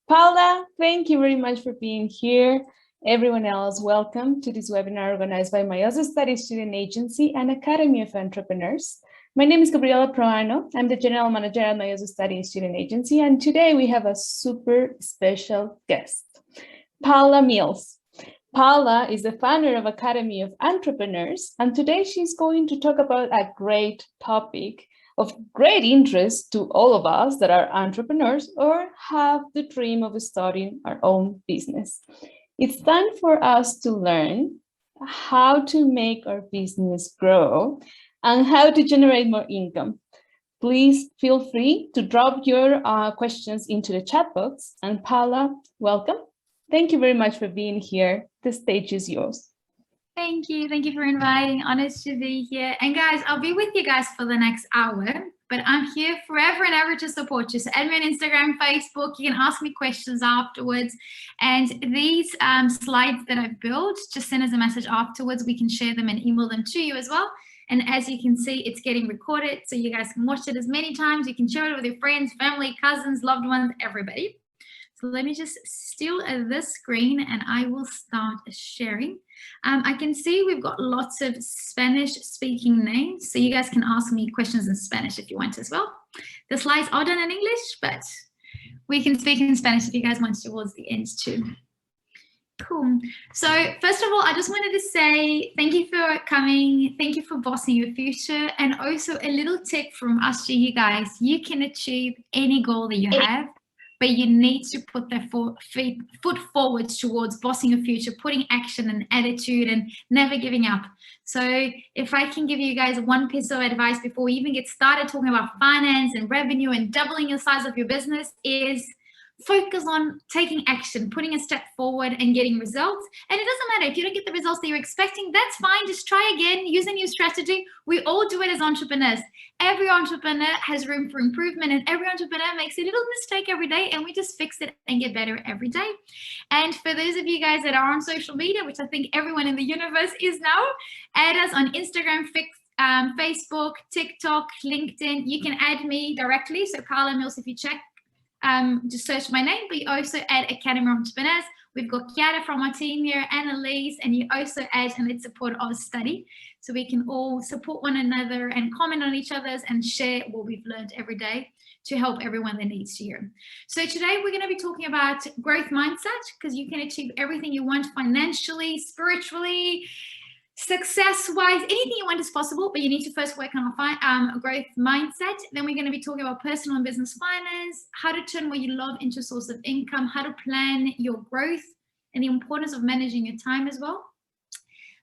Paula, thank you very much for being here. Everyone else, welcome to this webinar organized by my OzStudy Student Agency and Academy of Entrepreneurs. My name is Gabriela Proano. I'm the General Manager at my OzStudy Student Agency, and today we have a super special guest, Paula Mills. Paula is the founder of Academy of Entrepreneurs, and today she's going to talk about a great topic of great interest to all of us that are entrepreneurs or have the dream of starting our own business. It's time for us to learn how to make our business grow and how to generate more income. Please feel free to drop your questions into the chat box. And Paula, welcome. Thank you very much for being here. The stage is yours. Thank you. Thank you for inviting. Honored to be here. And guys, I'll be with you guys for the next hour, but I'm here forever and ever to support you. So add me on Instagram, Facebook. You can ask me questions afterwards. And these slides that I've built, just send us a message afterwards. We can share them and email them to you as well. And as you can see, it's getting recorded. So you guys can watch it as many times. You can share it with your friends, family, cousins, loved ones, everybody. So let me just steal this screen and I will start sharing. I can see we've got lots of Spanish speaking names. So you guys can ask me questions in Spanish if you want as well. The slides are done in English, but we can speak in Spanish if you guys want towards the end too. Cool. So first of all, I just wanted to say thank you for coming. Thank you for bossing your future. And also a little tip from us to you guys. You can achieve any goal that you have, but you need to put that foot forward towards bossing your future, putting action and attitude and never giving up. So if I can give you guys one piece of advice before we even get started talking about finance and revenue and doubling the size of your business is focus on taking action, putting a step forward and getting results. And it doesn't matter if you don't get the results that you're expecting, that's fine. Just try again, use a new strategy. We all do it as entrepreneurs. Every entrepreneur has room for improvement and every entrepreneur makes a little mistake every day and we just fix it and get better every day. And for those of you guys that are on social media, which I think everyone in the universe is now, add us on Instagram, Facebook, TikTok, LinkedIn. You can add me directly. So Paula Mills, if you check, just search my name, but you also add Academy of Entrepreneurs. We've got Kiara from our team here, Annalise, and you also add and let's support OzStudy. So we can all support one another and comment on each other's and share what we've learned every day to help everyone that needs to hear. So today we're going to be talking about growth mindset because you can achieve everything you want financially, spiritually, success-wise, anything you want is possible, but you need to first work on a growth mindset. Then we're going to be talking about personal and business finance, how to turn what you love into a source of income, how to plan your growth, and the importance of managing your time as well.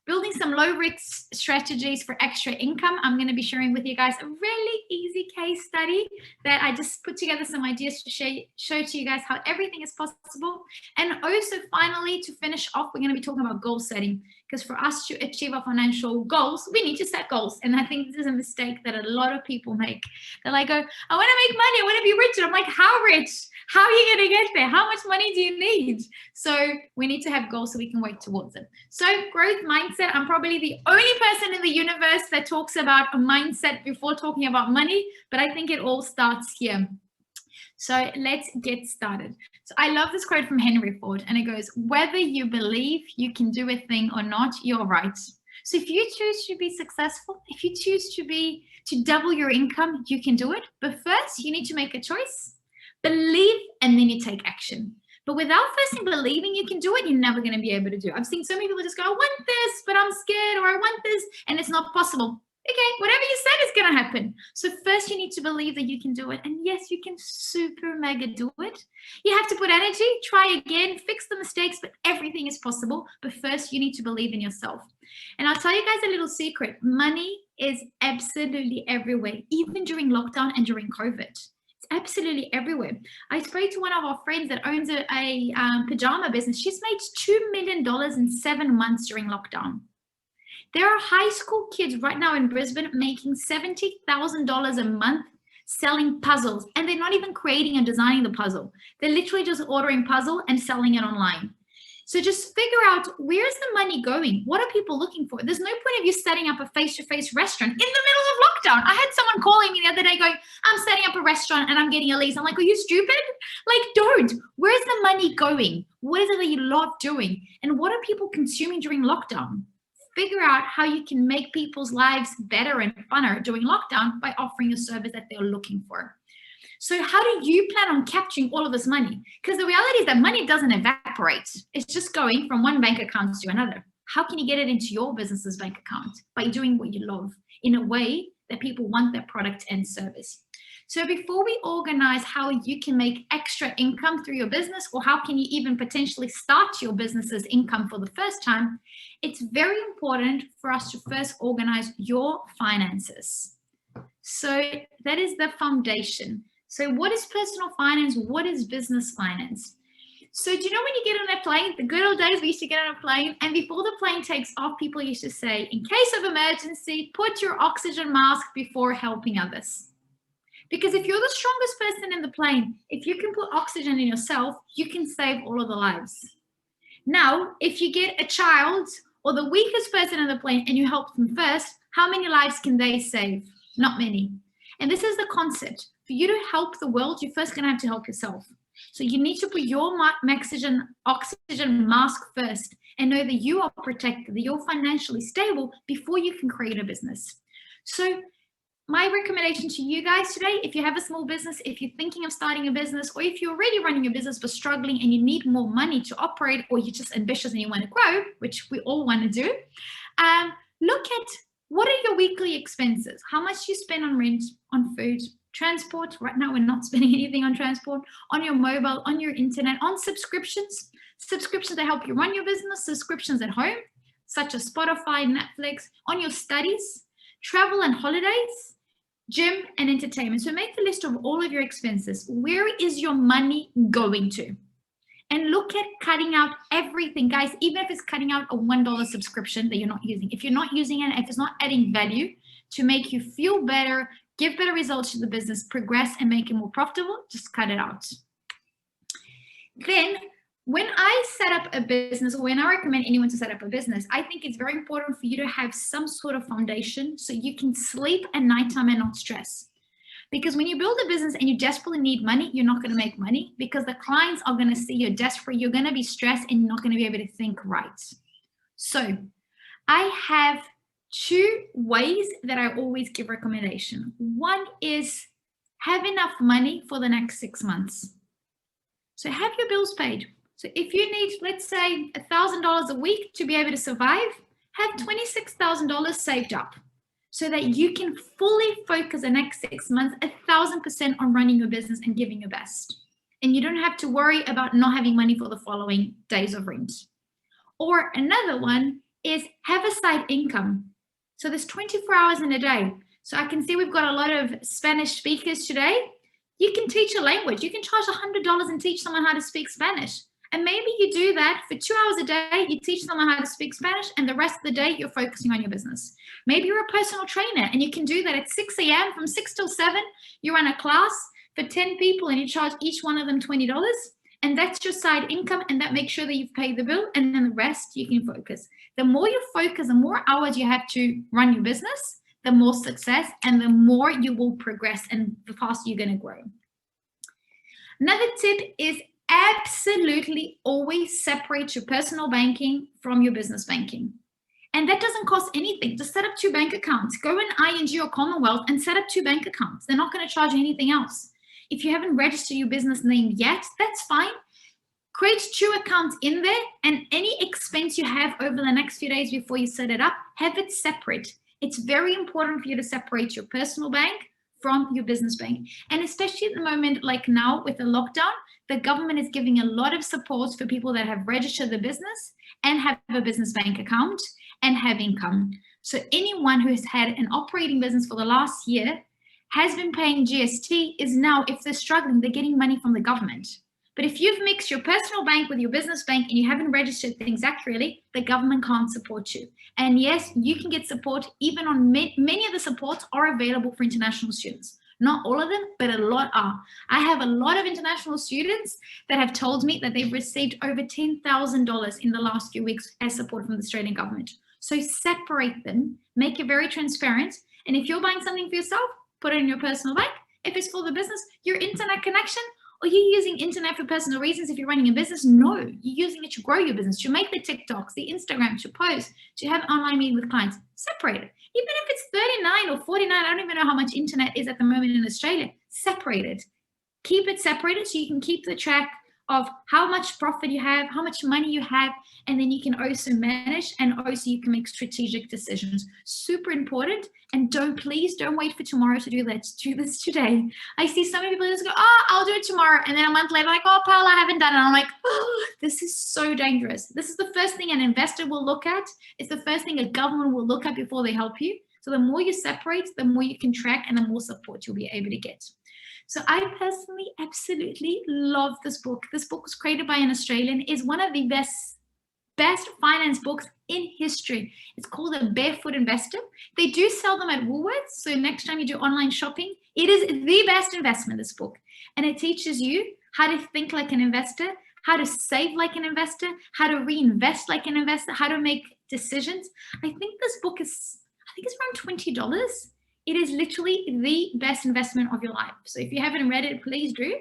Building some low-risk strategies for extra income. I'm going to be sharing with you guys a really easy case study that I just put together some ideas to show to you guys how everything is possible. And also, finally, to finish off, we're going to be talking about goal setting. Because for us to achieve our financial goals, we need to set goals. And I think this is a mistake that a lot of people make. They're like, I want to make money. I want to be rich. And I'm like, how rich? How are you going to get there? How much money do you need? So we need to have goals so we can work towards them. So growth mindset, I'm probably the only person in the universe that talks about a mindset before talking about money, but I think it all starts here. So let's get started. So I love this quote from Henry Ford, and it goes, whether you believe you can do a thing or not, you're right. So if you choose to be successful, if you choose to double your income, you can do it. But first, you need to make a choice, believe, and then you take action. But without first believing you can do it, you're never going to be able to do it. I've seen so many people just go, I want this, but I'm scared, or I want this, and it's not possible. Okay, whatever you said is going to happen. So first you need to believe that you can do it. And yes, you can super mega do it. You have to put energy, try again, fix the mistakes, but everything is possible. But first you need to believe in yourself. And I'll tell you guys a little secret. Money is absolutely everywhere, even during lockdown and during COVID. It's absolutely everywhere. I spoke to one of our friends that owns a pajama business. She's made $2 million in 7 months during lockdown. There are high school kids right now in Brisbane making $70,000 a month selling puzzles, and they're not even creating and designing the puzzle. They're literally just ordering puzzle and selling it online. So just figure out, where's the money going? What are people looking for? There's no point of you setting up a face-to-face restaurant in the middle of lockdown. I had someone calling me the other day going, I'm setting up a restaurant and I'm getting a lease. I'm like, are you stupid? Like, don't. Where's the money going? What is it that you love doing? And what are people consuming during lockdown? Figure out how you can make people's lives better and funner during lockdown by offering a service that they're looking for. So how do you plan on capturing all of this money? Because the reality is that money doesn't evaporate. It's just going from one bank account to another. How can you get it into your business's bank account? By doing what you love in a way that people want that product and service. So before we organize how you can make extra income through your business, or how can you even potentially start your business's income for the first time, it's very important for us to first organize your finances. So that is the foundation. So what is personal finance? What is business finance? So do you know when you get on a plane, the good old days we used to get on a plane, and before the plane takes off, people used to say, in case of emergency, put your oxygen mask before helping others. Because if you're the strongest person in the plane, if you can put oxygen in yourself, you can save all of the lives. Now, if you get a child or the weakest person in the plane and you help them first, how many lives can they save? Not many. And this is the concept. For you to help the world, you're first going to have to help yourself. So you need to put your oxygen mask first and know that you are protected, that you're financially stable before you can create a business. So my recommendation to you guys today, if you have a small business, if you're thinking of starting a business, or if you're already running a business but struggling and you need more money to operate, or you're just ambitious and you want to grow, which we all want to do, look at what are your weekly expenses? How much you spend on rent, on food, transport. Right now, we're not spending anything on transport, on your mobile, on your internet, on subscriptions that help you run your business, subscriptions at home, such as Spotify, Netflix, on your studies, travel and holidays, gym and entertainment. So make the list of all of your expenses. Where is your money going to? And look at cutting out everything, guys, even if it's cutting out a $1 subscription that you're not using. If you're not using it, if it's not adding value to make you feel better, give better results to the business, progress and make it more profitable, just cut it out. Then when I set up a business, or when I recommend anyone to set up a business, I think it's very important for you to have some sort of foundation so you can sleep at nighttime and not stress. Because when you build a business and you desperately need money, you're not going to make money because the clients are going to see you're desperate. You're going to be stressed and you're not going to be able to think right. So I have two ways that I always give recommendation. One is have enough money for the next 6 months. So have your bills paid. So if you need, let's say, $1,000 a week to be able to survive, have $26,000 saved up so that you can fully focus the next 6 months 1,000% on running your business and giving your best. And you don't have to worry about not having money for the following days of rent. Or another one is have a side income. So there's 24 hours in a day. So I can see we've got a lot of Spanish speakers today. You can teach a language. You can charge $100 and teach someone how to speak Spanish. And maybe you do that for 2 hours a day. You teach someone how to speak Spanish, and the rest of the day you're focusing on your business. Maybe you're a personal trainer and you can do that at 6 a.m. from 6 till 7. You run a class for 10 people and you charge each one of them $20. And that's your side income, and that makes sure that you've paid the bill, and then the rest you can focus. The more you focus, the more hours you have to run your business, the more success and the more you will progress and the faster you're going to grow. Another tip is absolutely always separate your personal banking from your business banking. And that doesn't cost anything. Just set up 2 bank accounts. Go in ING or Commonwealth and set up 2 bank accounts. They're not going to charge you anything else. If you haven't registered your business name yet, that's fine. Create 2 accounts in there, and any expense you have over the next few days before you set it up, have it separate. It's very important for you to separate your personal bank from your business bank. And especially at the moment, like now with the lockdown, the government is giving a lot of support for people that have registered the business and have a business bank account and have income. So anyone who has had an operating business for the last year has been paying GST is now, if they're struggling, they're getting money from the government. But if you've mixed your personal bank with your business bank and you haven't registered things accurately, the government can't support you. And yes, you can get support even on many of the supports are available for international students. Not all of them, but a lot are. I have a lot of international students that have told me that they've received over $10,000 in the last few weeks as support from the Australian government. So separate them, make it very transparent. And if you're buying something for yourself, put it in your personal bank. If it's for the business, your internet connection Are you using internet for personal reasons if you're running a business? No, you're using it to grow your business, to make the TikToks, the Instagrams, to post, to have online meeting with clients. Separate it. Even if it's 39 or 49, I don't even know how much internet is at the moment in Australia. Separate it. Keep it separated so you can keep the track of how much profit you have, how much money you have, and then you can also manage, and also you can make strategic decisions. Super important. And please don't wait for tomorrow to do that. Do this today. I see so many people just go, oh, I'll do it tomorrow. And then a month later, like, oh, Paula, I haven't done it. And I'm like, oh, this is so dangerous. This is the first thing an investor will look at. It's the first thing a government will look at before they help you. So the more you separate, the more you can track and the more support you'll be able to get. So I personally absolutely love this book. This book was created by an Australian. It's one of the best finance books in history. It's called The Barefoot Investor. They do sell them at Woolworths. So next time you do online shopping, it is the best investment, this book. And it teaches you how to think like an investor, how to save like an investor, how to reinvest like an investor, how to make decisions. I think this book is, it's around $20. It is literally the best investment of your life. So if you haven't read it, please do.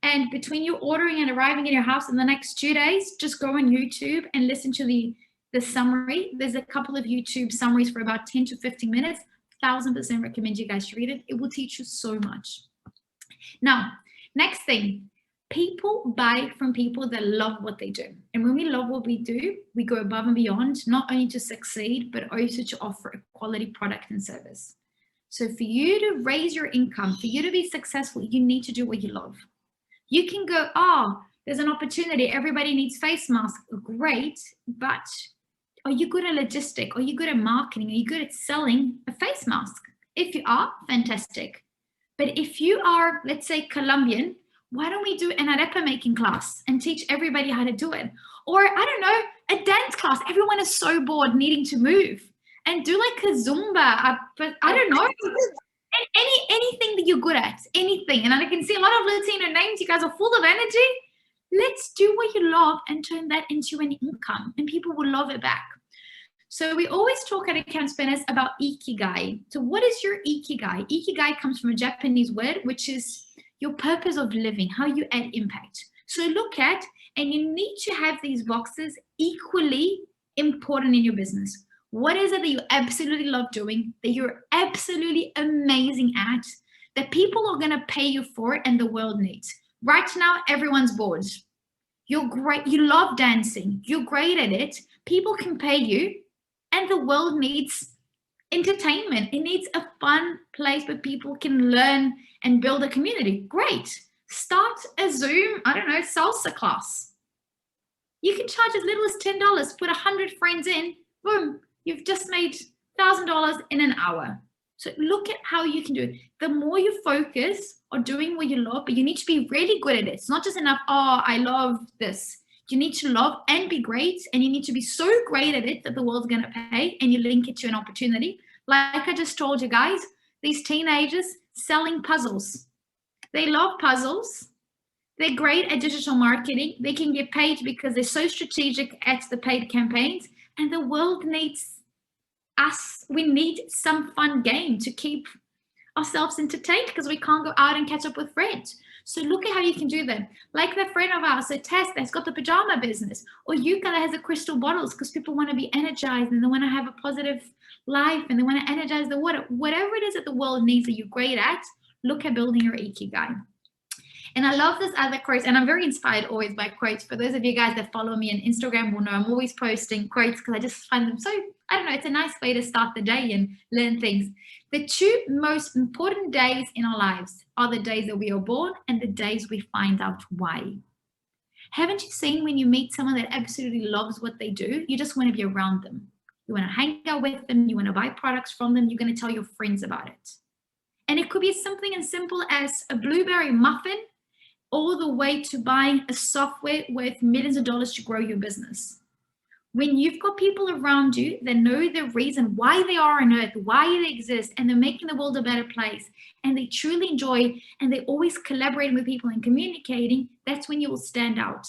And between you ordering and arriving in your house in the next 2 days, just go on YouTube and listen to the summary. There's a couple of YouTube summaries for about 10 to 15 minutes. 1000% recommend you guys to read it. It will teach you so much. Now, next thing, people buy from people that love what they do. And when we love what we do, we go above and beyond, not only to succeed, but also to offer a quality product and service. So for you to raise your income, for you to be successful, you need to do what you love. You can go, oh, there's an opportunity. Everybody needs face masks. Great. But are you good at logistics? Are you good at marketing? Are you good at selling a face mask? If you are, fantastic. But if you are, let's say, Colombian, why don't we do an arepa making class and teach everybody how to do it? Or, I don't know, a dance class. Everyone is so bored needing to move. And do like a Zumba, but I don't know, anything that you're good at, anything. And I can see a lot of Latino names. You guys are full of energy. Let's do what you love and turn that into an income, and people will love it back. So we always talk at Account Spinners about Ikigai. So what is your Ikigai? Ikigai comes from a Japanese word, which is your purpose of living, how you add impact. So look at, and you need to have these boxes equally important in your business. What is it that you absolutely love doing, that you're absolutely amazing at, that people are going to pay you for and the world needs? Right now, everyone's bored. You're great. You love dancing. You're great at it. People can pay you, and the world needs entertainment. It needs a fun place where people can learn and build a community. Great. Start a Zoom, I don't know, salsa class. You can charge as little as $10. Put 100 friends in. Boom. You've just made $1,000 in an hour. So look at how you can do it. The more you focus on doing what you love, but you need to be really good at it. It's not just enough, oh, I love this. You need to love and be great, and you need to be so great at it that the world's going to pay, and you link it to an opportunity. Like I just told you guys, these teenagers selling puzzles. They love puzzles. They're great at digital marketing. They can get paid because they're so strategic at the paid campaigns, and the world needs us. We need some fun game to keep ourselves entertained because we can't go out and catch up with friends. So look at how you can do that. Like that friend of ours, so Tess, that's got the pajama business, or Yuka that has the crystal bottles because people want to be energized and they want to have a positive life and they want to energize the water. Whatever it is that the world needs that you're great at, look at building your Ikigai. And I love this other quote, and I'm very inspired always by quotes. For those of you guys that follow me on Instagram will know I'm always posting quotes because I just find them so, I don't know, it's a nice way to start the day and learn things. The two most important days in our lives are the days that we are born and the days we find out why. Haven't you seen when you meet someone that absolutely loves what they do, you just want to be around them. You want to hang out with them, you want to buy products from them, you're going to tell your friends about it. And it could be something as simple as a blueberry muffin, all the way to buying a software worth millions of dollars to grow your business. When you've got people around you that know the reason why they are on earth, why they exist, and they're making the world a better place, and they truly enjoy, and they're always collaborating with people and communicating, that's when you will stand out.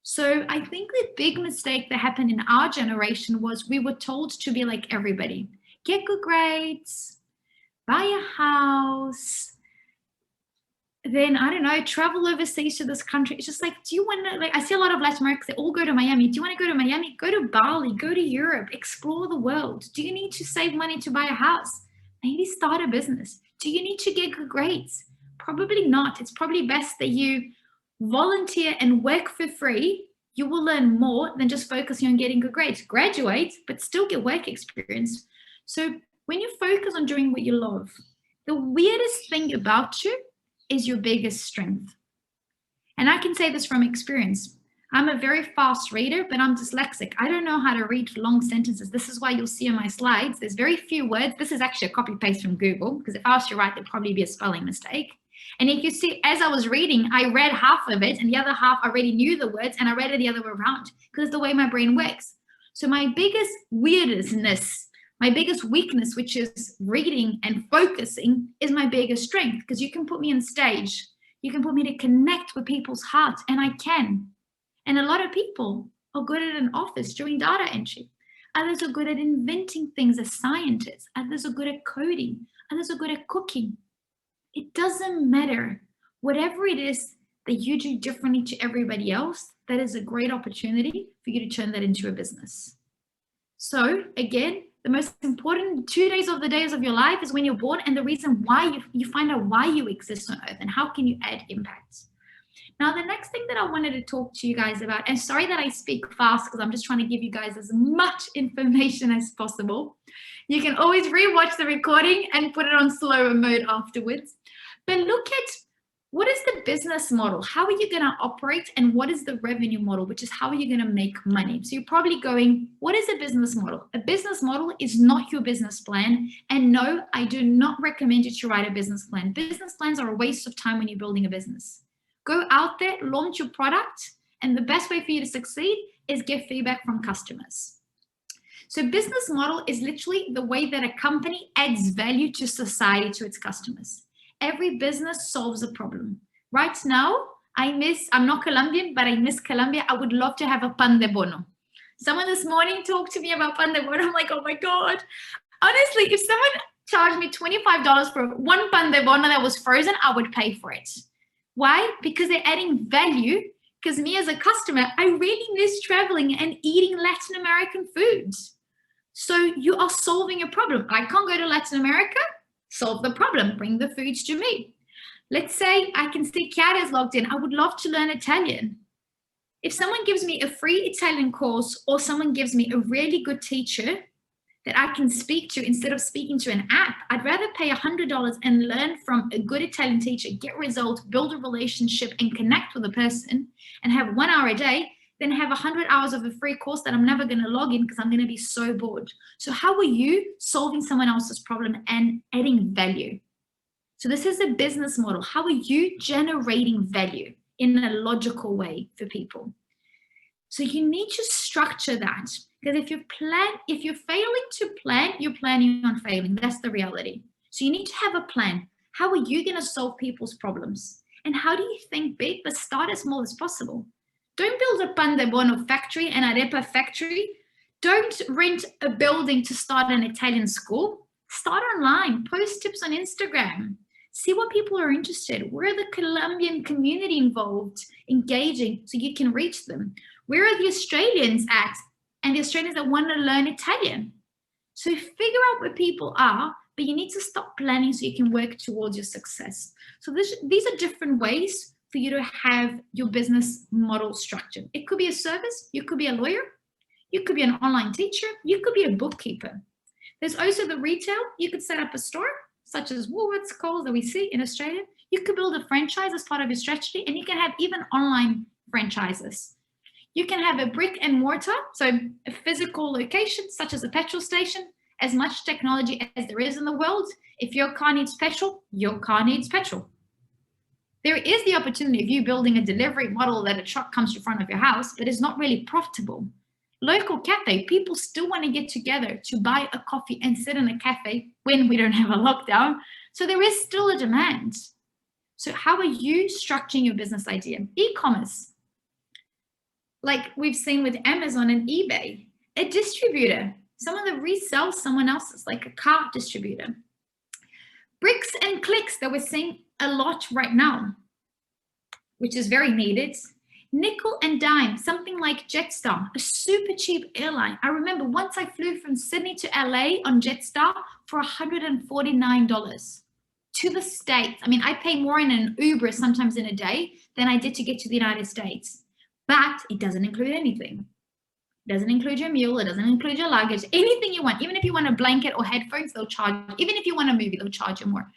So I think the big mistake that happened in our generation was we were told to be like everybody. Get good grades, buy a house, then I don't know, travel overseas to this country. It's just like, do you want to, like, I see a lot of Latin Americans, they all go to Miami. Do you want to go to Miami? Go to Bali, go to Europe, explore the world. Do you need to save money to buy a house? Maybe start a business. Do you need to get good grades? Probably not. It's probably best that you volunteer and work for free. You will learn more than just focusing on getting good grades. Graduate, but still get work experience. So when you focus on doing what you love, the weirdest thing about you is your biggest strength. And I can say this from experience. I'm a very fast reader, but I'm dyslexic. I don't know how to read long sentences. This is why you'll see on my slides, there's very few words. This is actually a copy paste from Google, because if I was to write, there'd probably be a spelling mistake. And if you see, as I was reading, I read half of it and the other half I already knew the words and I read it the other way around, because it's the way my brain works. So my biggest weirdness, my biggest weakness, which is reading and focusing, is my biggest strength, because you can put me on stage. You can put me to connect with people's hearts, and I can. And a lot of people are good at an office doing data entry. Others are good at inventing things as scientists. Others are good at coding. Others are good at cooking. It doesn't matter. Whatever it is that you do differently to everybody else, that is a great opportunity for you to turn that into a business. So again, the most important 2 days of the days of your life is when you're born, and the reason why you find out why you exist on earth and how can you add impact. Now, the next thing that I wanted to talk to you guys about, and sorry that I speak fast because I'm just trying to give you guys as much information as possible. You can always rewatch the recording and put it on slower mode afterwards. But look at, what is the business model? How are you going to operate? And what is the revenue model, which is how are you going to make money? So you're probably going, what is a business model? A business model is not your business plan. And no, I do not recommend you to write a business plan. Business plans are a waste of time when you're building a business. Go out there, launch your product. And the best way for you to succeed is get feedback from customers. So business model is literally the way that a company adds value to society, to its customers. Every business solves a problem. Right now, I'm not Colombian, but I miss Colombia. I would love to have a pan de bono. Someone this morning talked to me about pan de bono. I'm like, oh my God. Honestly, if someone charged me $25 for one pan de bono that was frozen, I would pay for it. Why? Because they're adding value. Because me as a customer, I really miss traveling and eating Latin American foods. So you are solving a problem. I can't go to Latin America. Solve the problem, bring the foods to me. Let's say I can see Chiara is logged in. I would love to learn Italian. If someone gives me a free Italian course, or someone gives me a really good teacher that I can speak to instead of speaking to an app, I'd rather pay $100 and learn from a good Italian teacher, get results, build a relationship and connect with a person and have 1 hour a day, then have 100 hours of a free course that I'm never going to log in because I'm going to be so bored. So how are you solving someone else's problem and adding value? So this is a business model. How are you generating value in a logical way for people? So you need to structure that, because if you're failing to plan, you're planning on failing. That's the reality. So you need to have a plan. How are you going to solve people's problems? And how do you think big, but start as small as possible? Don't build a pan de bono factory and arepa factory. Don't rent a building to start an Italian school. Start online, post tips on Instagram. See what people are interested. Where are the Colombian community involved, engaging, so you can reach them? Where are the Australians at? And the Australians that want to learn Italian. So figure out where people are, but you need to stop planning so you can work towards your success. So these are different ways for you to have your business model structured. It could be a service, you could be a lawyer, you could be an online teacher, you could be a bookkeeper. There's also the retail. You could set up a store, such as Woolworths, Coles that we see in Australia. You could build a franchise as part of your strategy, and you can have even online franchises. You can have a brick and mortar, so a physical location, such as a petrol station, as much technology as there is in the world. If your car needs petrol, your car needs petrol. There is the opportunity of you building a delivery model that a truck comes to front of your house, but it's not really profitable. Local cafe, people still want to get together to buy a coffee and sit in a cafe when we don't have a lockdown. So there is still a demand. So how are you structuring your business idea? E-commerce, like we've seen with Amazon and eBay, a distributor, someone that resells someone else's, like a car distributor. Bricks and clicks that we're seeing a lot right now, which is very needed. Nickel and dime, something like Jetstar, a super cheap airline. I remember once I flew from Sydney to LA on Jetstar for $149 to the States. I mean, I pay more in an Uber sometimes in a day than I did to get to the United States. But it doesn't include anything. It doesn't include your meal. It doesn't include your luggage. Anything you want. Even if you want a blanket or headphones, they'll charge. Even if you want a movie, they'll charge you more.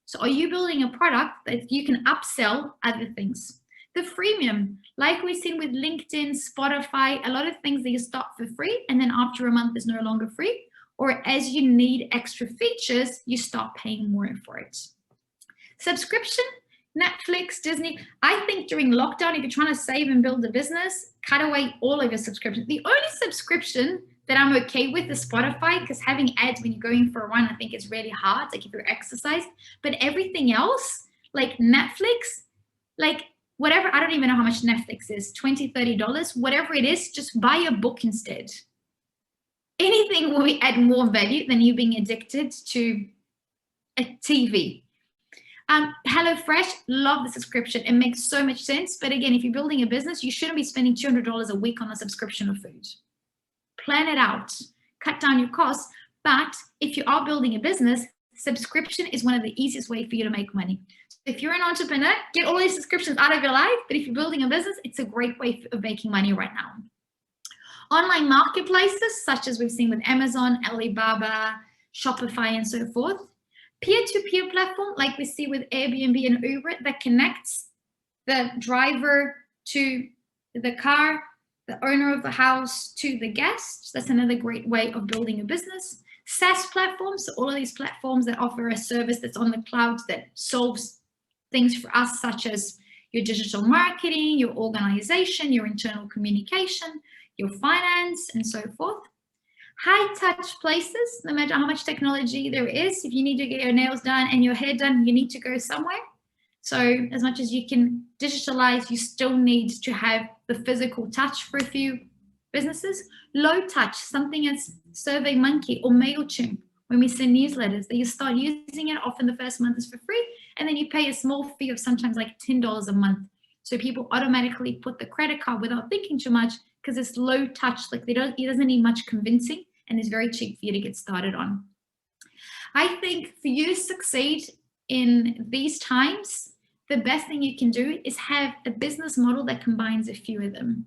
So are you building a product that you can upsell other things? The freemium, like we've seen with LinkedIn, Spotify, a lot of things that you start for free and then after a month is no longer free. Or as you need extra features, you start paying more for it. Subscription, Netflix, Disney. I think during lockdown, if you're trying to save and build a business, cut away all of your subscriptions. The only subscription that I'm okay with is Spotify, because having ads when you're going for a run, I think is really hard, like if you're exercise. But everything else, like Netflix, like whatever, I don't even know how much Netflix is, $20, $30, whatever it is, just buy a book instead. Anything will add more value than you being addicted to a TV. HelloFresh, love the subscription. It makes so much sense. But again, if you're building a business, you shouldn't be spending $200 a week on a subscription of food. Plan it out, cut down your costs. But if you are building a business, subscription is one of the easiest ways for you to make money. So if you're an entrepreneur, get all these subscriptions out of your life. But if you're building a business, it's a great way of making money right now. Online marketplaces, such as we've seen with Amazon, Alibaba, Shopify, and so forth. Peer-to-peer platform, like we see with Airbnb and Uber, that connects the driver to the car, the owner of the house to the guest. That's another great way of building a business. SaaS platforms, so all of these platforms that offer a service that's on the cloud that solves things for us, such as your digital marketing, your organization, your internal communication, your finance, and so forth. High touch places, no matter how much technology there is, if you need to get your nails done and your hair done, you need to go somewhere. So as much as you can digitalize, you still need to have the physical touch for a few businesses. Low touch, something as SurveyMonkey or MailChimp, when we send newsletters, that you start using it, often the first month is for free, and then you pay a small fee of sometimes like $10 a month. So people automatically put the credit card without thinking too much, because it's low touch, like it doesn't need much convincing, and it's very cheap for you to get started on. I think for you to succeed in these times, the best thing you can do is have a business model that combines a few of them.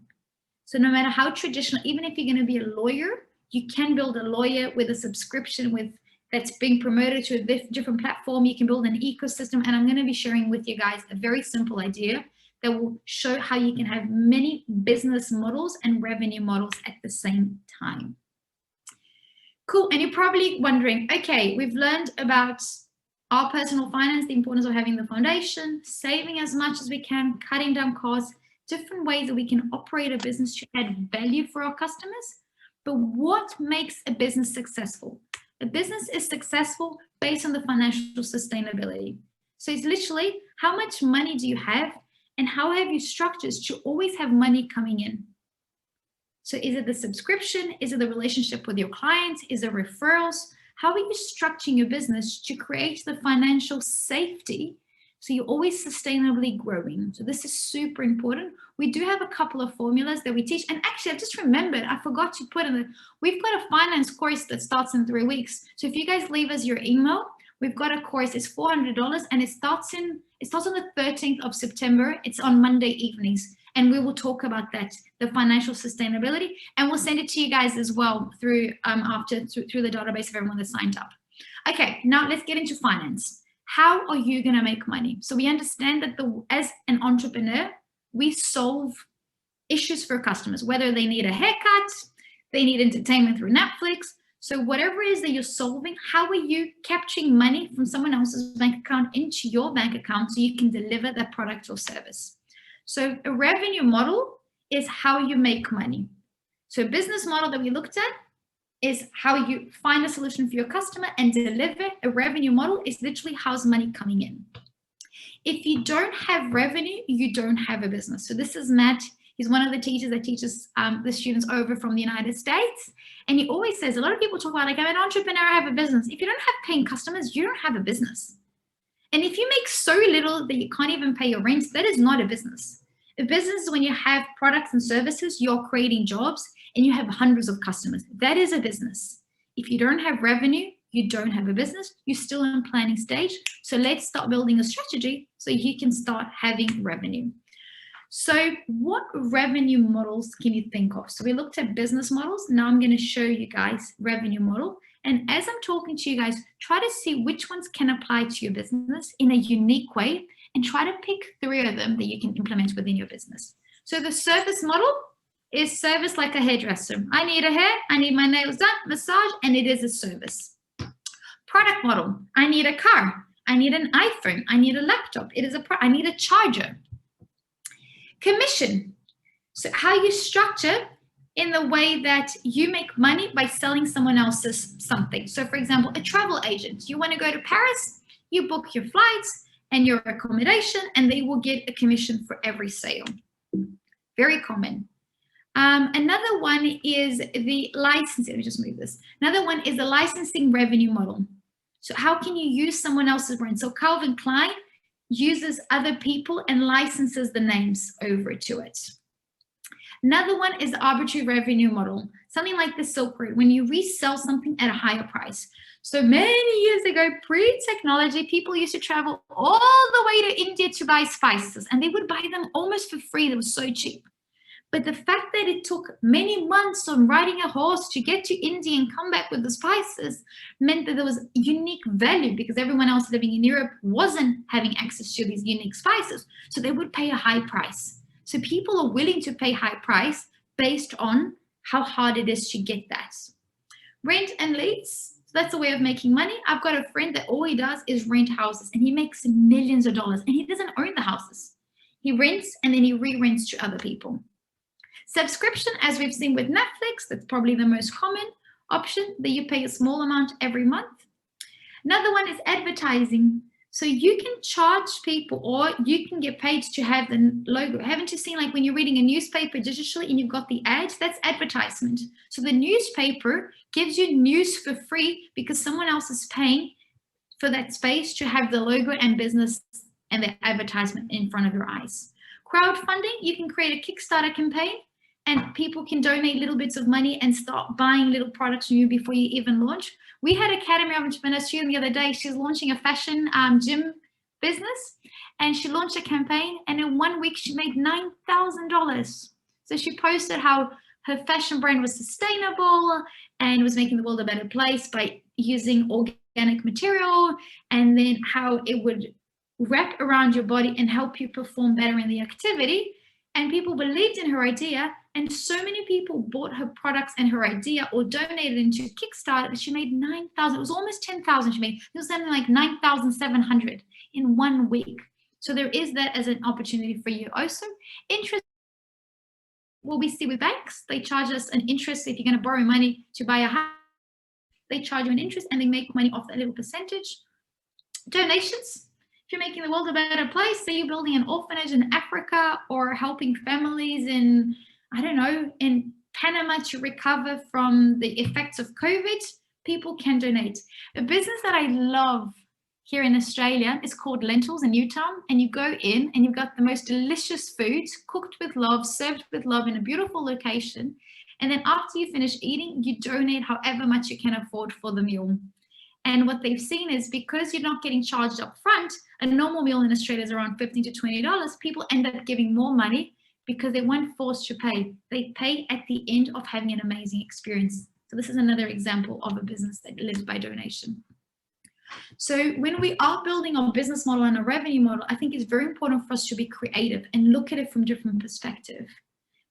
So no matter how traditional, even if you're going to be a lawyer, you can build a lawyer with a subscription that's being promoted to a different platform. You can build an ecosystem, and I'm going to be sharing with you guys a very simple idea that will show how you can have many business models and revenue models at the same time. Cool. And you're probably wondering, okay, we've learned about our personal finance, the importance of having the foundation, saving as much as we can, cutting down costs, different ways that we can operate a business to add value for our customers. But what makes a business successful? A business is successful based on the financial sustainability. So it's literally, how much money do you have, and how have you structured to always have money coming in? So is it the subscription? Is it the relationship with your clients? Is it referrals? How are you structuring your business to create the financial safety so you're always sustainably growing? So this is super important. We do have a couple of formulas that we teach. And actually, I just remembered, I forgot to put in we've got a finance course that starts in 3 weeks. So if you guys leave us your email, we've got a course. It's $400, and it starts on the 13th of September. It's on Monday evenings, and we will talk about that, the financial sustainability, and we'll send it to you guys as well through through the database of everyone that signed up. Okay, now let's get into finance. How are you going to make money? So we understand that as an entrepreneur, we solve issues for customers, whether they need a haircut, they need entertainment through Netflix. So whatever it is that you're solving, how are you capturing money from someone else's bank account into your bank account so you can deliver that product or service? So a revenue model is how you make money. So a business model that we looked at is how you find a solution for your customer and deliver. A revenue model is literally how's money coming in. If you don't have revenue, you don't have a business. So this is Matt. He's one of the teachers that teaches the students over from the United States. And he always says, a lot of people talk about, like, I'm an entrepreneur, I have a business. If you don't have paying customers, you don't have a business. And if you make so little that you can't even pay your rent, that is not a business. A business is when you have products and services, you're creating jobs, and you have hundreds of customers. That is a business. If you don't have revenue, you don't have a business. You're still in planning stage. So let's start building a strategy so you can start having revenue. So what revenue models can you think of? So we looked at business models. Now I'm going to show you guys revenue model. And as I'm talking to you guys, try to see which ones can apply to your business in a unique way, and try to pick 3 of them that you can implement within your business. So the service model is service like a hairdresser. I need a hair, I need my nails done, massage, and it is a service. Product model, I need a car, I need an iPhone, I need a laptop, I need a charger. Commission, so how you structure in the way that you make money by selling someone else's something. So for example, a travel agent, you want to go to Paris, you book your flights and your accommodation, and they will get a commission for every sale. Very common. Another one is the licensing. Let me just move this. Another one is the licensing revenue model. So how can you use someone else's brand? So Calvin Klein uses other people and licenses the names over to it. Another one is the arbitrary revenue model, something like the Silk Road, when you resell something at a higher price. So many years ago, pre-technology, people used to travel all the way to India to buy spices, and they would buy them almost for free. They were so cheap. But the fact that it took many months on riding a horse to get to India and come back with the spices meant that there was unique value, because everyone else living in Europe wasn't having access to these unique spices. So they would pay a high price. So people are willing to pay high price based on how hard it is to get that. Rent and lease, so that's a way of making money. I've got a friend that all he does is rent houses, and he makes millions of dollars, and he doesn't own the houses. He rents and then he re-rents to other people. Subscription, as we've seen with Netflix, that's probably the most common option, that you pay a small amount every month. Another one is advertising. So you can charge people, or you can get paid to have the logo. Haven't you seen, like when you're reading a newspaper digitally and you've got the ads? That's advertisement. So the newspaper gives you news for free because someone else is paying for that space to have the logo and business and the advertisement in front of your eyes. Crowdfunding, you can create a Kickstarter campaign and people can donate little bits of money and start buying little products from you before you even launch. We had Academy of Entrepreneurs student the other day. She's launching a fashion gym business, and she launched a campaign, and in 1 week she made $9,000. So she posted how her fashion brand was sustainable and was making the world a better place by using organic material, and then how it would wrap around your body and help you perform better in the activity. And people believed in her idea, and so many people bought her products and her idea or donated into Kickstarter that she made $9,000. It was almost $10,000 she made. It was something like $9,700 in 1 week. So there is that as an opportunity for you. Also, interest, what we see with banks, they charge us an interest if you're going to borrow money to buy a house. They charge you an interest and they make money off that little percentage. Donations. If you're making the world a better place, say you're building an orphanage in Africa or helping families in, I don't know, in Panama to recover from the effects of COVID, people can donate. A business that I love here in Australia is called Lentils in Newtown, and you go in and you've got the most delicious foods cooked with love, served with love in a beautiful location. And then after you finish eating, you donate however much you can afford for the meal. And what they've seen is, because you're not getting charged up front, a normal meal in Australia is around $15 to $20, people end up giving more money because they weren't forced to pay. They pay at the end of having an amazing experience. So this is another example of a business that lives by donation. So when we are building our business model and a revenue model, I think it's very important for us to be creative and look at it from different perspectives,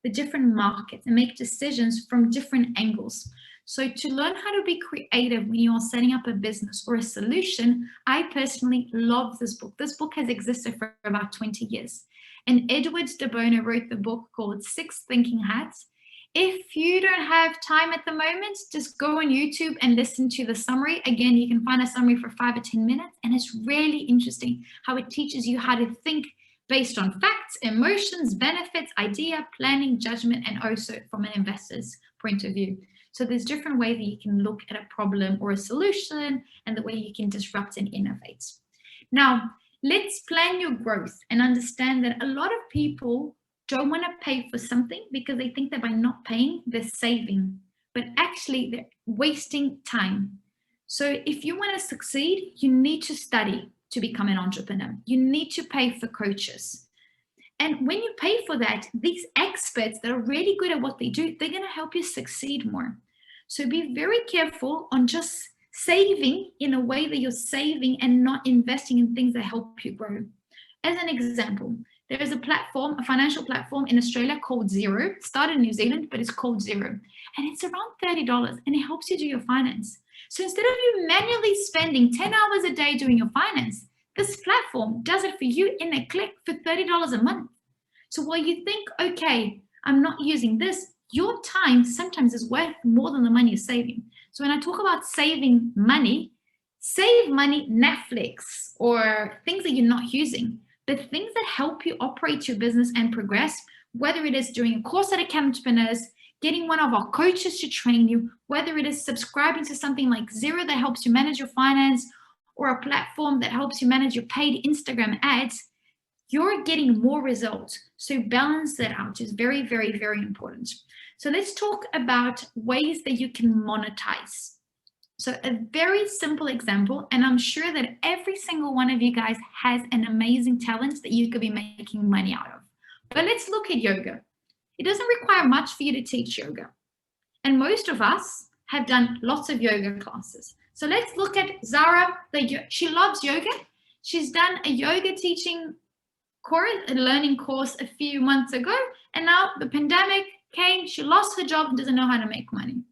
the different markets, and make decisions from different angles. So to learn how to be creative when you are setting up a business or a solution, I personally love this book. This book has existed for about 20 years. And Edward de Bono wrote the book called 6 Thinking Hats. If you don't have time at the moment, just go on YouTube and listen to the summary. Again, you can find a summary for 5 or 10 minutes. And it's really interesting how it teaches you how to think based on facts, emotions, benefits, idea, planning, judgment, and also from an investor's point of view. So there's different ways that you can look at a problem or a solution and the way you can disrupt and innovate. Now, let's plan your growth and understand that a lot of people don't want to pay for something because they think that by not paying, they're saving, but actually they're wasting time. So if you want to succeed, you need to study to become an entrepreneur. You need to pay for coaches. And when you pay for that, these experts that are really good at what they do, they're going to help you succeed more. So be very careful on just saving in a way that you're saving and not investing in things that help you grow. As an example, there is a platform, a financial platform in Australia called Xero. It started in New Zealand, but it's called Xero. And it's around $30 and it helps you do your finance. So instead of you manually spending 10 hours a day doing your finance, this platform does it for you in a click for $30 a month. So while you think, okay, I'm not using this, your time sometimes is worth more than the money you're saving. So when I talk about saving money, save money, Netflix, or things that you're not using, but things that help you operate your business and progress, whether it is doing a course at Entrepreneurs, getting one of our coaches to train you, whether it is subscribing to something like Xero that helps you manage your finance, or a platform that helps you manage your paid Instagram ads, you're getting more results. So balance that out is very, very, very important. So let's talk about ways that you can monetize. So a very simple example, and I'm sure that every single one of you guys has an amazing talent that you could be making money out of. But let's look at yoga. It doesn't require much for you to teach yoga. And most of us have done lots of yoga classes. So let's look at Zara. She loves yoga. She's done a yoga teaching course, a learning course a few months ago. And now the pandemic came, she lost her job and doesn't know how to make money.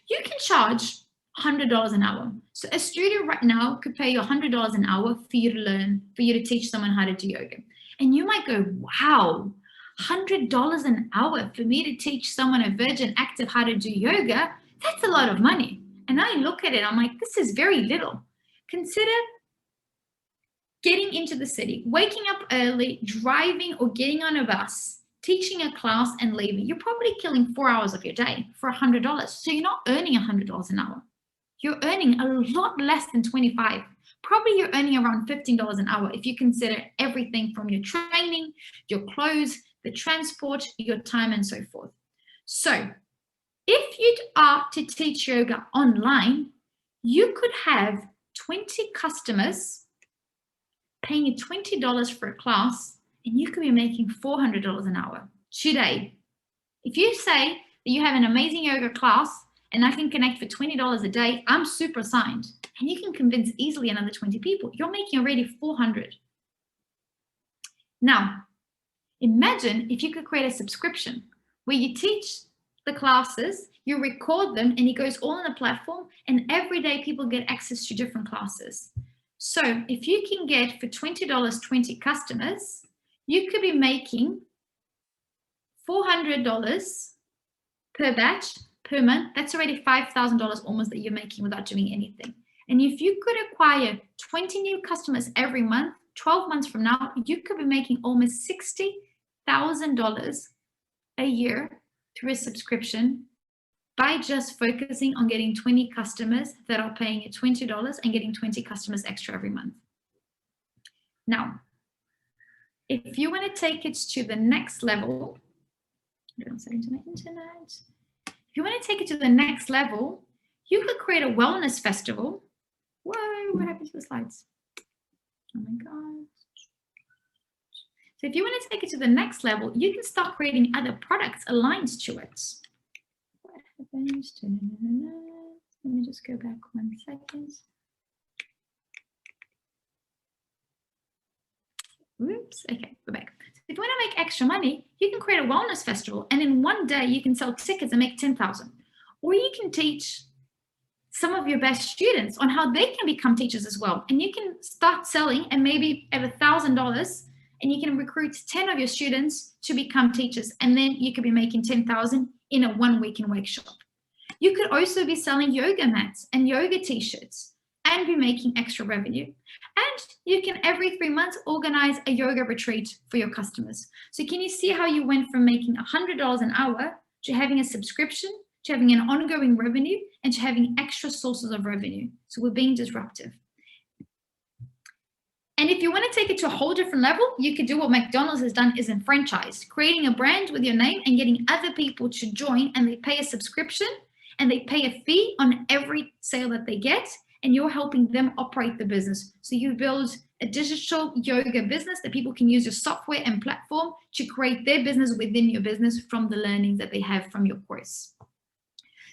You can charge $100 an hour. So a studio right now could pay you $100 an hour for you to learn, for you to teach someone how to do yoga. And you might go, wow, $100 an hour for me to teach someone a virgin active how to do yoga, that's a lot of money. And I look at it, I'm like, this is very little. Consider getting into the city, waking up early, driving or getting on a bus, teaching a class and leaving. You're probably killing 4 hours of your day for $100. So you're not earning $100 an hour. You're earning a lot less than 25. Probably you're earning around $15 an hour if you consider everything from your training, your clothes, the transport, your time, and so forth. So if you are to teach yoga online, you could have 20 customers paying you $20 for a class, and you could be making $400 an hour today. If you say that you have an amazing yoga class and I can connect for $20 a day, I'm super signed. And you can convince easily another 20 people. You're making already 400. Now, imagine if you could create a subscription where you teach the classes, you record them, and it goes all on a platform, and every day people get access to different classes. So if you can get for $20, 20 customers, you could be making $400 per batch per month. That's already $5,000 almost that you're making without doing anything. And if you could acquire 20 new customers every month, 12 months from now, you could be making almost $60,000 a year through a subscription by just focusing on getting 20 customers that are paying you $20 and getting 20 customers extra every month. Now, if you want to take it to the next level, if you want to take it to the next level, you could create a wellness festival. Whoa, what happened to the slides? Oh my God. So if you want to take it to the next level, you can start creating other products aligned to it. What happened? Let me just go back 1 second. Oops, okay, we're back. So if you want to make extra money, you can create a wellness festival, and in one day you can sell tickets and make 10,000. Or you can teach some of your best students on how they can become teachers as well. And you can start selling and maybe have $1,000, and you can recruit 10 of your students to become teachers. And then you could be making 10,000 in a 1 week in workshop. You could also be selling yoga mats and yoga t-shirts and be making extra revenue. And you can every 3 months organize a yoga retreat for your customers. So can you see how you went from making $100 an hour to having a subscription, to having an ongoing revenue, and to having extra sources of revenue? So we're being disruptive. And if you want to take it to a whole different level, you could do what McDonald's has done is in franchise, creating a brand with your name and getting other people to join, and they pay a subscription and they pay a fee on every sale that they get, and you're helping them operate the business. So you build a digital yoga business that people can use your software and platform to create their business within your business from the learnings that they have from your course.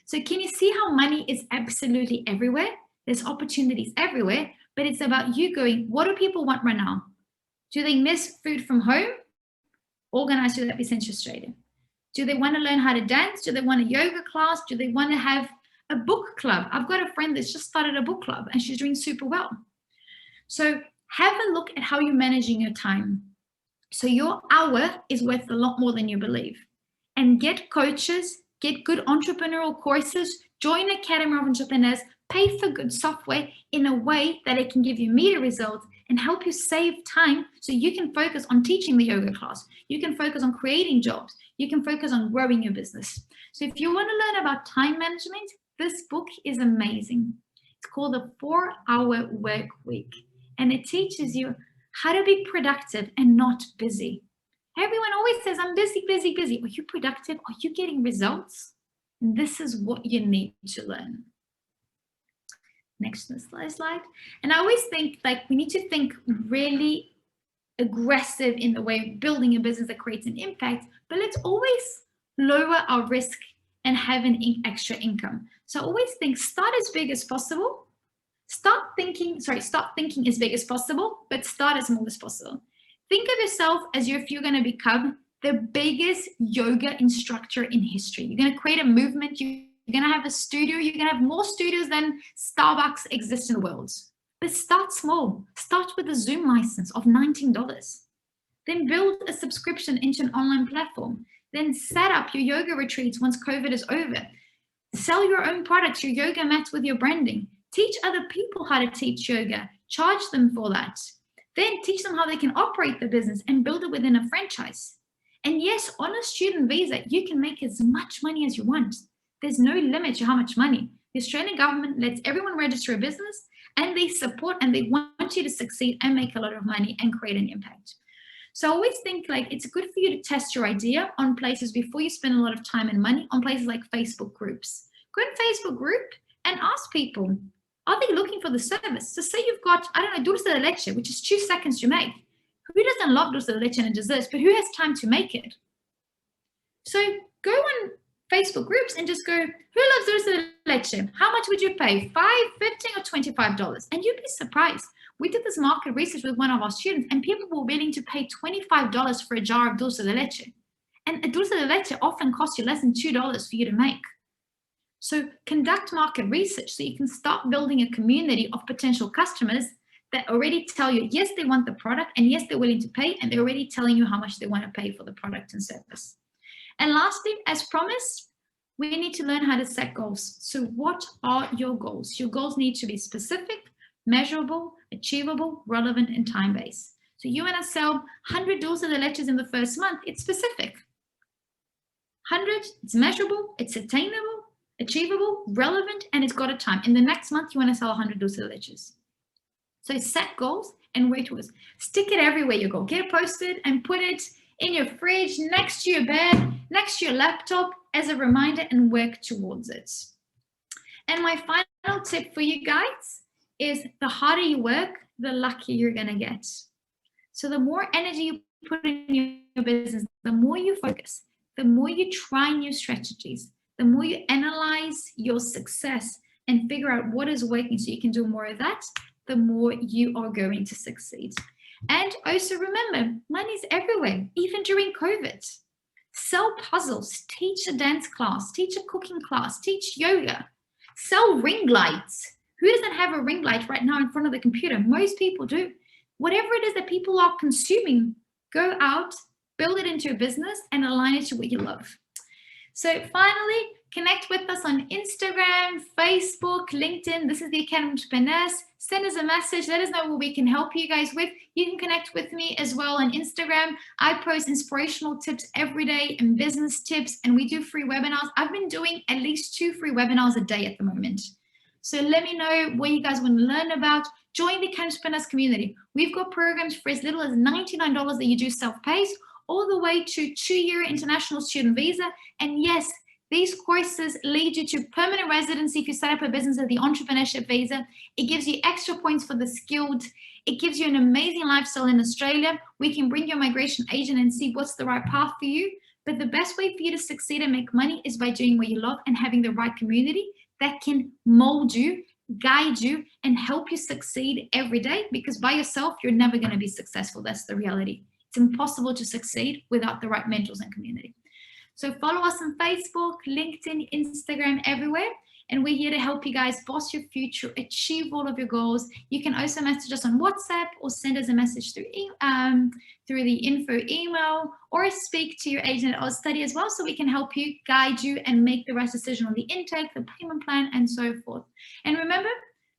So can you see how money is absolutely everywhere? There's opportunities everywhere, but it's about you going, what do people want right now? Do they miss food from home? Organize your Epicenter Australia. Do they want to learn how to dance? Do they want a yoga class? Do they want to have a book club? I've got a friend that's just started a book club and she's doing super well. So have a look at how you're managing your time. So your hour is worth a lot more than you believe. And get coaches, get good entrepreneurial courses, join Academy of Entrepreneurs, pay for good software in a way that it can give you immediate results and help you save time so you can focus on teaching the yoga class. You can focus on creating jobs. You can focus on growing your business. So if you want to learn about time management, this book is amazing. It's called The 4-Hour Work Week, and it teaches you how to be productive and not busy. Everyone always says, I'm busy, busy, busy. Are you productive? Are you getting results? And this is what you need to learn. Next slide. And I always think like we need to think really aggressive in the way of building a business that creates an impact, but let's always lower our risk and have an extra income. So I always think start as big as possible. Stop thinking as big as possible, but start as small as possible. Think of yourself as if you're going to become the biggest yoga instructor in history. You're going to create a movement. You're going to have a studio. You're going to have more studios than Starbucks exists in the world. But start small. Start with a Zoom license of $19. Then build a subscription into an online platform. Then set up your yoga retreats once COVID is over. Sell your own products, your yoga mats with your branding. Teach other people how to teach yoga. Charge them for that. Then teach them how they can operate the business and build it within a franchise. And yes, on a student visa, you can make as much money as you want. There's no limit to how much money. The Australian government lets everyone register a business and they support and they want you to succeed and make a lot of money and create an impact. So I always think like it's good for you to test your idea on places before you spend a lot of time and money on places like Facebook groups. Go to Facebook group and ask people, are they looking for the service? So say you've got, I don't know, dulce de leche, which is 2 seconds to make. Who doesn't love dulce de leche and desserts, but who has time to make it? So go on Facebook groups and just go, who loves dulce de leche? How much would you pay? $5, $15, or $25? And you'd be surprised. We did this market research with one of our students and people were willing to pay $25 for a jar of dulce de leche. And a dulce de leche often costs you less than $2 for you to make. So conduct market research so you can start building a community of potential customers that already tell you, yes, they want the product and yes, they're willing to pay and they're already telling you how much they want to pay for the product and service. And lastly, as promised, we need to learn how to set goals. So what are your goals? Your goals need to be specific, measurable, achievable, relevant, and time-based. So you want to sell 100 dulce de leches in the first month, it's specific. 100, it's measurable, it's attainable, achievable, relevant, and it's got a time. In the next month, you want to sell 100 dulce de leches. So set goals and work towards. Stick it everywhere you go. Get it posted and put it in your fridge, next to your bed, next to your laptop as a reminder and work towards it. And my final tip for you guys is the harder you work, the luckier you're going to get. So the more energy you put in your business, the more you focus, the more you try new strategies, the more you analyze your success and figure out what is working so you can do more of that, the more you are going to succeed. And also remember, money's everywhere, even during COVID. Sell puzzles, teach a dance class, teach a cooking class, teach yoga, sell ring lights. Who doesn't have a ring light right now in front of the computer? Most people do. Whatever it is that people are consuming, go out, build it into a business and align it to what you love. So finally, connect with us on Instagram, Facebook, LinkedIn. This is the Academy of Entrepreneurs. Send us a message. Let us know what we can help you guys with. You can connect with me as well on Instagram. I post inspirational tips every day and business tips, and we do free webinars. I've been doing at least 2 free webinars a day at the moment. So let me know what you guys want to learn about. Join the Entrepreneurs community. We've got programs for as little as $99 that you do self-paced, all the way to 2-year international student visa. And yes, these courses lead you to permanent residency if you set up a business with the entrepreneurship visa. It gives you extra points for the skilled. It gives you an amazing lifestyle in Australia. We can bring your migration agent and see what's the right path for you. But the best way for you to succeed and make money is by doing what you love and having the right community that can mold you, guide you, and help you succeed every day, because by yourself, you're never going to be successful. That's the reality. It's impossible to succeed without the right mentors and community. So follow us on Facebook, LinkedIn, Instagram, everywhere. And we're here to help you guys boss your future, achieve all of your goals. You can also message us on WhatsApp or send us a message through the info email, or speak to your agent at OzStudy as well, so we can help you, guide you, and make the right decision on the intake, the payment plan, and so forth. And remember,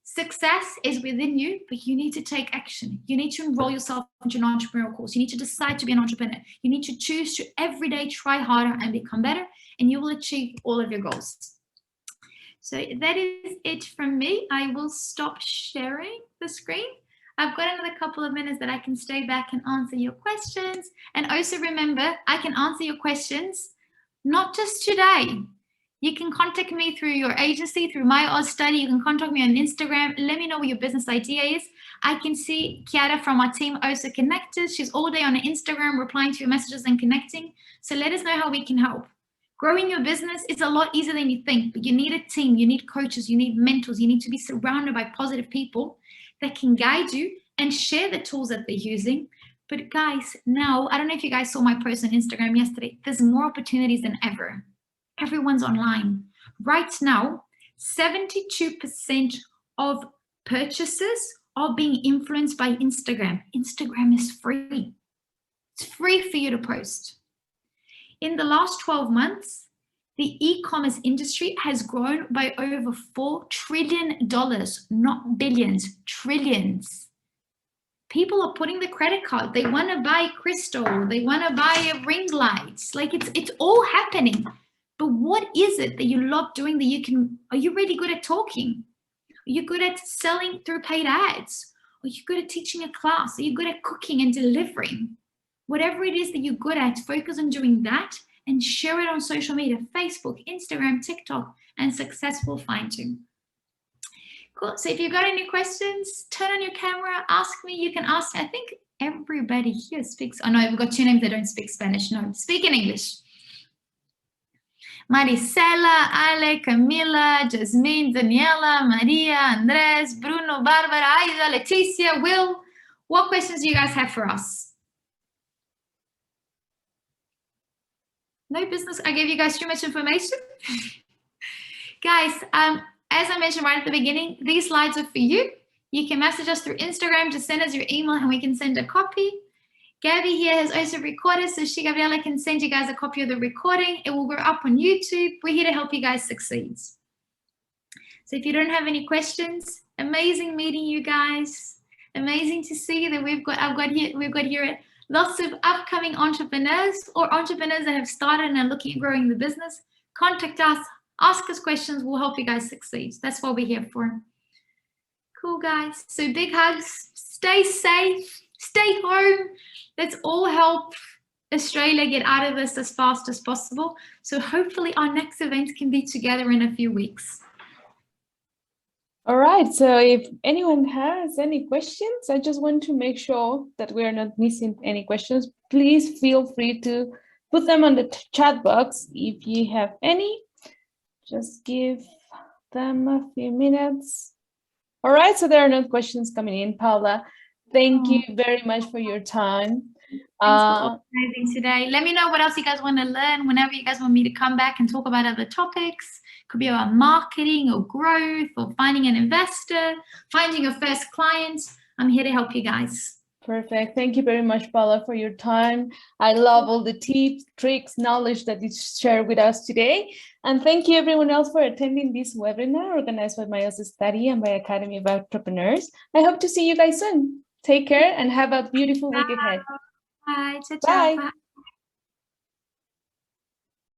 success is within you, but you need to take action. You need to enroll yourself into an entrepreneurial course. You need to decide to be an entrepreneur. You need to choose to every day try harder and become better, and you will achieve all of your goals. So that is it from me. I will stop sharing the screen. I've got another couple of minutes that I can stay back and answer your questions. And also remember, I can answer your questions, not just today. You can contact me through your agency, through my OzStudy. You can contact me on Instagram. Let me know what your business idea is. I can see Kiara from our team also connected. She's all day on Instagram replying to your messages and connecting. So let us know how we can help. Growing your business is a lot easier than you think, but you need a team, you need coaches, you need mentors, you need to be surrounded by positive people that can guide you and share the tools that they're using. But guys, now, I don't know if you guys saw my post on Instagram yesterday, there's more opportunities than ever. Everyone's online. Right now, 72% of purchases are being influenced by Instagram. Instagram is free. It's free for you to post. In the last 12 months, the e-commerce industry has grown by over $4 trillion, not billions, trillions. People are putting the credit card. They want to buy crystal. They want to buy a ring light. Like it's all happening. But what is it that you love doing that you can, are you really good at talking? Are you good at selling through paid ads? Are you good at teaching a class? Are you good at cooking and delivering? Whatever it is that you're good at, focus on doing that and share it on social media, Facebook, Instagram, TikTok, and success will find you. Cool. So if you've got any questions, turn on your camera, ask me. You can ask, I think everybody here speaks, oh no, we've got 2 names that don't speak Spanish. No, speak in English. Maricela, Ale, Camila, Jasmine, Daniela, Maria, Andres, Bruno, Barbara, Aida, Leticia, Will. What questions do you guys have for us? No business. I gave you guys too much information. Guys, as I mentioned right at the beginning, these slides are for you. You can message us through Instagram, just send us your email and we can send a copy. Gabby here has also recorded, so she, Gabriela, can send you guys a copy of the recording. It will go up on YouTube. We're here to help you guys succeed. So if you don't have any questions, amazing meeting you guys. Amazing to see that we've got here lots of upcoming entrepreneurs or entrepreneurs that have started and are looking at growing the business. Contact us, ask us questions, we'll help you guys succeed. That's what we're here for. Cool, guys. So big hugs, stay safe, stay home. Let's all help Australia get out of this as fast as possible. So hopefully our next event can be together in a few weeks. All right, so if anyone has any questions, I just want to make sure that we are not missing any questions. Please feel free to put them on the chat box if you have any. Just give them a few minutes. All right, so there are no questions coming in. Paula, thank you very much for your time. Thanks for organizing today. Let me know what else you guys want to learn whenever you guys want me to come back and talk about other topics. Could be about marketing or growth or finding an investor, finding your first client. I'm here to help you guys. Perfect. Thank you very much, Paula, for your time. I love all the tips, tricks, knowledge that you shared with us today. And thank you everyone else for attending this webinar organized by my OzStudy and by Academy of Entrepreneurs. I hope to see you guys soon. Take care and have a beautiful week ahead. Bye. Ciao, ciao. Bye. Bye.